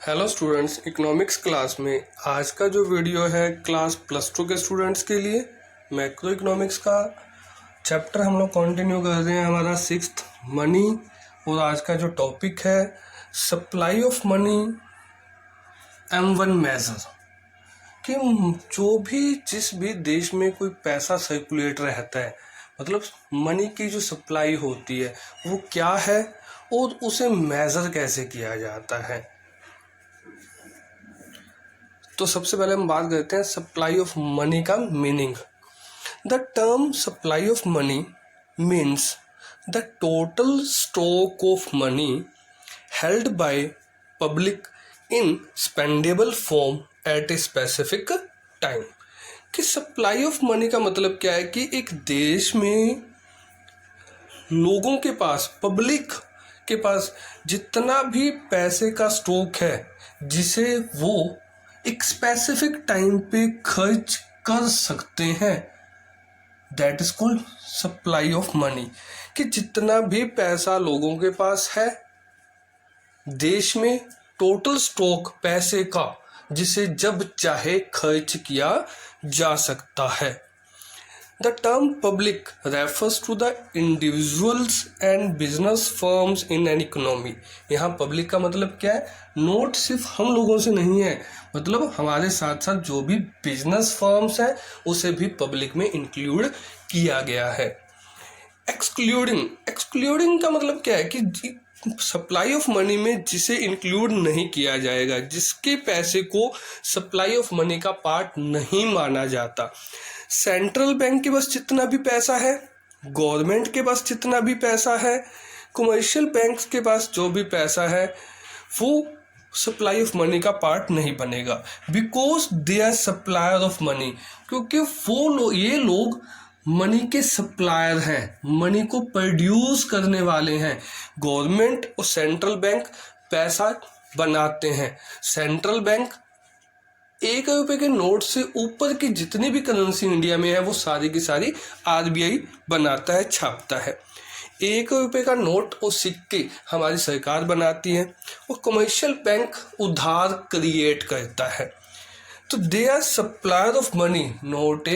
Hello students, economics class में आज का जो वीडियो है क्लास +2 के स्टूडेंट्स के लिए मैक्रो इकोनॉमिक्स का चैप्टर हम लोग कंटिन्यू कर रहे हैं, हमारा 6th मनी। और आज का जो टॉपिक है supply of money M1 measure, कि जो भी जिस भी देश में कोई पैसा सर्कुलेट रहता है, मतलब मनी की जो सप्लाई होती है वो क्या है और उसे मेजर कैसे किया जाता है। तो सबसे पहले हम बात करते हैं सप्लाई ऑफ मनी का meaning. The term supply of money means the total stock of money held by public in spendable form at a specific time. कि सप्लाई ऑफ मनी का मतलब क्या है कि एक देश में लोगों के पास, पब्लिक के पास जितना भी पैसे का स्टॉक है जिसे वो एक स्पेसिफिक टाइम पे खर्च कर सकते हैं, that is called supply of money. कि जितना भी पैसा लोगों के पास है देश में, टोटल स्टॉक पैसे का जिसे जब चाहे खर्च किया जा सकता है। The term public refers to the individuals and business firms in an economy। यहाँ पब्लिक का मतलब क्या है? नोट सिर्फ हम लोगों से नहीं है, मतलब हमारे साथ साथ जो भी बिजनेस फर्म्स हैं उसे भी पब्लिक में इंक्लूड किया गया है। एक्सक्लूडिंग का मतलब क्या है कि सप्लाई ऑफ मनी में जिसे इंक्लूड नहीं किया जाएगा, जिसके पैसे को सप्लाई ऑफ मनी का पार्ट नहीं माना जाता। सेंट्रल बैंक के पास जितना भी पैसा है, गवर्नमेंट के पास जितना भी पैसा है, कमर्शियल बैंक्स के पास जो भी पैसा है, वो सप्लाई ऑफ मनी का पार्ट नहीं बनेगा, because they are supplier of money. क्योंकि ये लोग मनी के सप्लायर हैं, मनी को प्रोड्यूस करने वाले हैं। गवर्नमेंट और सेंट्रल बैंक पैसा बनाते हैं। सेंट्रल बैंक 1 रुपए के नोट से ऊपर की जितनी भी करेंसी इंडिया में है वो सारी की सारी RBI बनाता है, छापता है। 1 रुपए का नोट और सिक्के हमारी सरकार बनाती है और कमर्शियल बैंक उधार क्रिएट करता है। तो they are supplier of money, note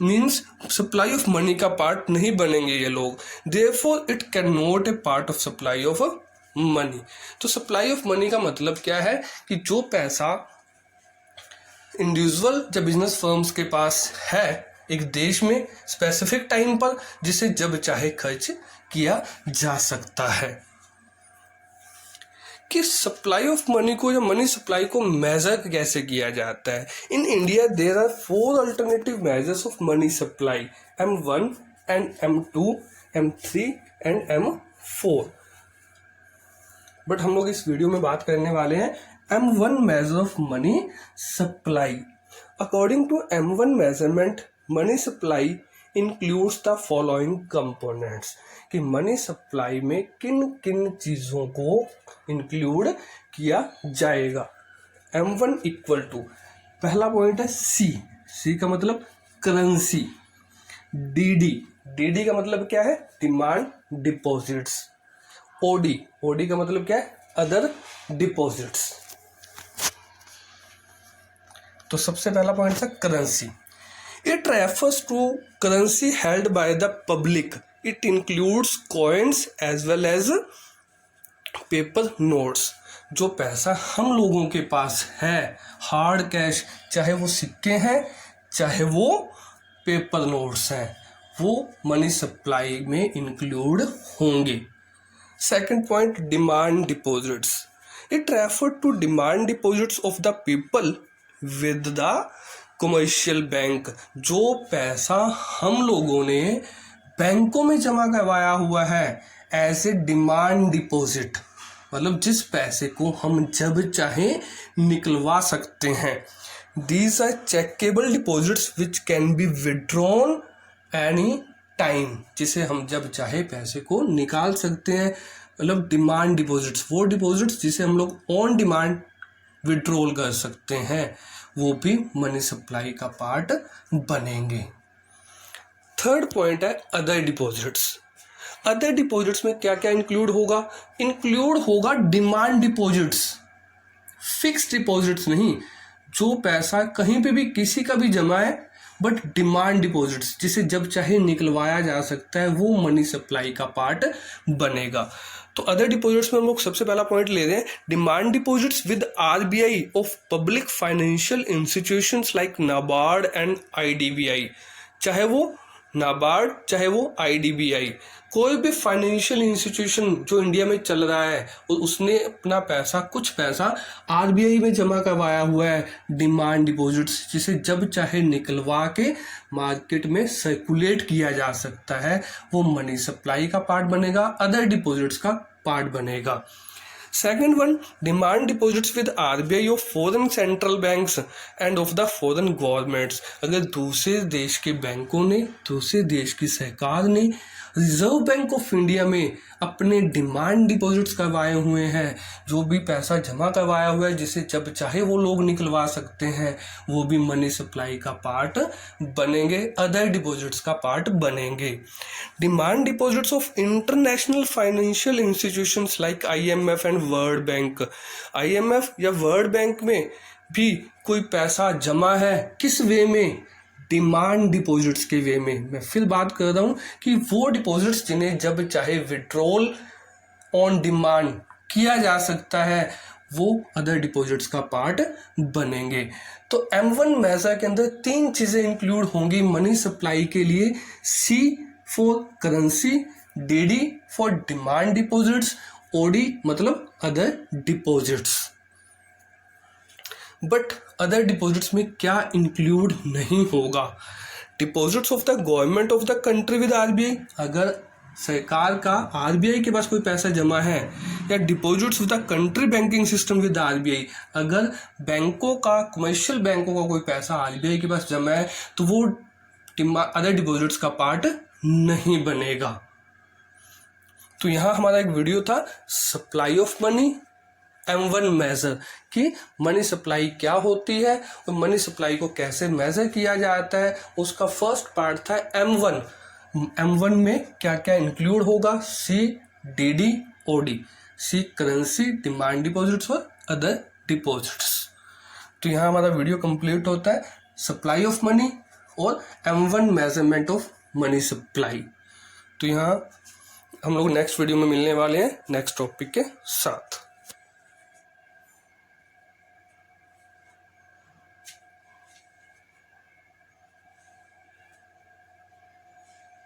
means supply of money का पार्ट नहीं बनेंगे ये लोग, therefore it can not a part of supply of money. तो सप्लाई ऑफ मनी का मतलब क्या है कि जो पैसा इंडिविजुअल या बिजनेस फर्म्स के पास है एक देश में स्पेसिफिक टाइम पर, जिसे जब चाहे खर्च किया जा सकता है। कि सप्लाई ऑफ मनी को या मनी सप्लाई को मेजर कैसे किया जाता है। In India there are 4 alternative measures of money supply, M1 and M2, M3 and M4। But हम लोग इस वीडियो में बात करने वाले हैं M1 measure of money supply। According to M1 measurement, money supply includes the following components। कि money supply में किन किन चीज़ों को इंक्लूड किया जाएगा। M1 इक्वल टू, पहला पॉइंट है C का मतलब करेंसी। DD का मतलब क्या है? Demand deposits. OD का मतलब क्या है? Other deposits. तो सबसे पहला पॉइंट था currency. It refers to currency held by the public. It includes coins as well as paper notes. जो पैसा हम लोगों के पास है, हार्ड कैश, चाहे वो सिक्के हैं चाहे वो पेपर नोट्स हैं, वो मनी सप्लाई में इंक्लूड होंगे। Second point, demand deposits. It refer to demand deposits of the people with the commercial bank. जो पैसा हम लोगों ने बैंकों में जमा करवाया हुआ है एज ए डिमांड डिपॉजिट, मतलब जिस पैसे को हम जब चाहे निकलवा सकते हैं। These are checkable deposits which can be withdrawn any time, जिसे हम जब चाहे पैसे को निकाल सकते हैं। मतलब डिमांड डिपॉजिट्स, वो डिपॉजिट्स जिसे हम लोग ऑन डिमांड विड्रॉल कर सकते हैं, वो भी मनी सप्लाई का पार्ट बनेंगे। थर्ड पॉइंट है अदर डिपॉजिट्स। अदर डिपॉजिट्स में क्या क्या इंक्लूड होगा? इंक्लूड होगा डिमांड डिपॉजिट्स, फिक्स डिपॉजिट्स नहीं, जो पैसा कहीं पे भी किसी का भी जमा है, बट डिमांड डिपॉजिट्स जिसे जब चाहे निकलवाया जा सकता है, वो मनी सप्लाई का पार्ट बनेगा। तो अदर डिपॉजिट्स में हम लोग सबसे पहला पॉइंट ले रहे हैं, demand deposits with RBI of public financial institutions like NABARD and IDBI. चाहे वो नाबार्ड चाहे वो आईडीबीआई, कोई भी फाइनेंशियल इंस्टीट्यूशन जो इंडिया में चल रहा है, उसने अपना पैसा, कुछ पैसा आरबीआई में जमा करवाया हुआ है, डिमांड डिपॉजिट्स जिसे जब चाहे निकलवा के मार्केट में सर्कुलेट किया जा सकता है, वो मनी सप्लाई का पार्ट बनेगा, अदर डिपॉजिट्स का पार्ट बनेगा। Second one, demand deposits with RBI of foreign central banks end of the foreign governments. अगर दूसरे देश के बैंकों ने, दूसरे देश की सरकार ने रिजर्व बैंक ऑफ इंडिया में अपने डिमांड डिपॉजिट्स करवाए हुए हैं, जो भी पैसा जमा करवाया हुआ है जिसे जब चाहे वो लोग निकलवा सकते हैं, वो भी मनी सप्लाई का पार्ट बनेंगे, अदर डिपॉजिट्स का पार्ट बनेंगे। Demand deposits of international financial institutions like IMF and world bank. IMF या वर्ल्ड बैंक में भी कोई पैसा जमा है, किस वे में? डिमांड डिपॉजिट्स के वे में। मैं फिर बात कर रहा हूँ कि वो डिपॉजिट्स जिन्हें जब चाहे विड्रॉल ऑन डिमांड किया जा सकता है, वो अदर डिपॉजिट्स का पार्ट बनेंगे। तो M1 मेजर के अंदर 3 चीज़ें इंक्लूड होंगी मनी सप्लाई के लिए, C for currency, DD for demand deposits, OD मतलब other deposits. But other deposits में क्या इंक्लूड नहीं होगा? Deposits of the government of the country with RBI, अगर सरकार का आरबीआई के पास कोई पैसा जमा है, या deposits of the country banking system with RBI, अगर बैंकों का, कमर्शियल बैंकों का कोई पैसा आरबीआई के पास जमा है, तो वो अदर डिपॉजिट्स का पार्ट नहीं बनेगा। तो यहाँ हमारा एक वीडियो था supply of money, M1 measure कि मनी सप्लाई क्या होती है और मनी सप्लाई को कैसे मेजर किया जाता है, उसका फर्स्ट पार्ट था M1। M1 में क्या क्या इंक्लूड होगा? C, DD, OD। C currency, demand deposits और अदर डिपॉजिट्स। तो यहाँ हमारा वीडियो कंप्लीट होता है सप्लाई ऑफ मनी और M1 measurement of money supply. तो यहाँ हम लोग नेक्स्ट वीडियो में मिलने वाले हैं नेक्स्ट टॉपिक के साथ।